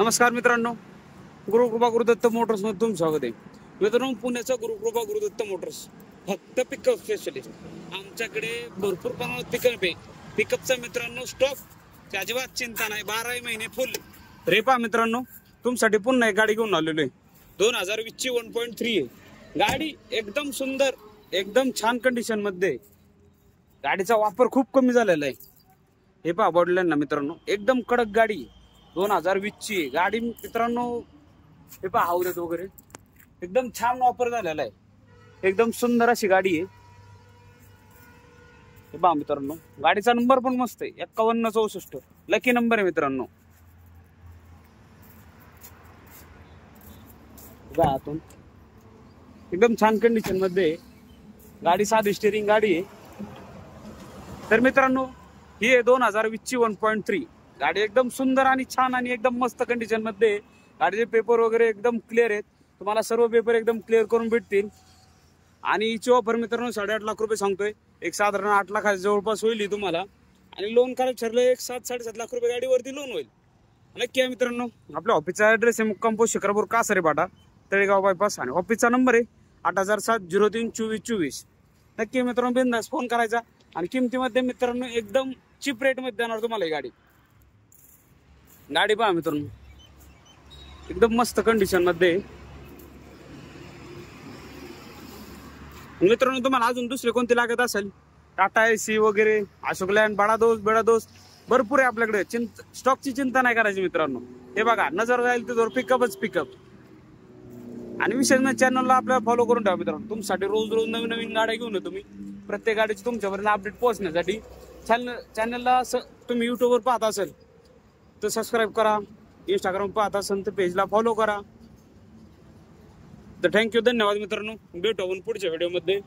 नमस्कार मित्रांनो, गुरुकृपा गुरुदत्त मोटर्स मध्ये तुमचं स्वागत आहे. मित्रांनो, पुण्याचा गुरुकृपा गुरुदत्त मोटर्स फक्त पिकअप स्पेशलिस्ट. आमच्याकडे भरपूर प्रमाणात पिकअप आहे. पिकअपचा मित्रांनो स्टॉक अजिबात चिंता नाही, 12 महिने फुल. रे पहा मित्रांनो, तुमच्यासाठी पुन्हा एक गाडी घेऊन आलेलो आहे. 2020 ची 1.3 आहे गाडी. एकदम सुंदर, एकदम छान कंडिशन मध्ये. गाडीचा वापर खूप कमी झालेला आहे. हे पहा बॉडीलाईन मित्रांनो, एकदम कडक गाडी. 2020 ची गाडी मित्रांनो. हे पहा हावरेत वगैरे एकदम छान वापर झालेला आहे. एकदम सुंदर अशी गाडी आहे. हे पहा मित्रांनो, गाडीचा नंबर पण मस्त आहे, 5164 लकी नंबर आहे मित्रांनो. आतून एकदम छान कंडिशन मध्ये गाडी. साधी स्टेरिंग गाडी आहे. तर मित्रांनो, ही आहे 2020 ची 1.3 गाडी. एकदम सुंदर आणि छान आणि एकदम मस्त कंडिशन मध्ये. गाडीचे पेपर वगैरे एकदम क्लिअर आहेत. तुम्हाला सर्व पेपर एकदम क्लिअर करून भेटतील. आणि हिची ऑफर मित्रांनो 8.5 लाख रुपये सांगतोय. एक साधारण 8 लाख जवळपास होईल तुम्हाला. आणि लोन करायचं ठरलं 7-7.5 लाख रुपये गाडीवरती लोन होईल. नक्की आहे मित्रांनो. आपल्या ऑफिसचा ऍड्रेस आहे मुक्काम पोस्ट शिक्रापूर कासारे फाटा, तळेगाव बायपास. आणि ऑफिसचा नंबर आहे 8007032424. नक्की मित्रांनो, बिनधास्त फोन करायचा. आणि किमतीमध्ये मित्रांनो एकदम चीप रेट मध्ये देणार तुम्हाला ही गाडी. गाडी पहा मित्रांनो, एकदम मस्त कंडिशन मध्ये. मित्रांनो, तुम्हाला अजून दुसरे कोणते लागत असेल, टाटा एसी वगैरे, अशोक लँड, बडा दोस्त भरपूर आहे आपल्याकडे. स्टॉकची चिंता नाही करायची मित्रांनो. हे बघा, नजर जाईल तर पिकअपच पिकअप. आणि विशेष म्हणजे चॅनलला आपल्याला फॉलो करून ठेवा मित्रांनो. तुमच्यासाठी रोज नवीन नवीन गाड्या घेऊन येतो मी. प्रत्येक गाडीची तुमच्यापर्यंत अपडेट पोहोचण्यासाठी चॅनलला तुम्ही युट्यूबवर पाहत असेल तर सबस्क्राईब करा. इंस्टाग्राम पाहत असेल तर पेजला फॉलो करा. तर थँक्यू, धन्यवाद मित्रांनो. भेटू आपण पुढच्या व्हिडिओमध्ये.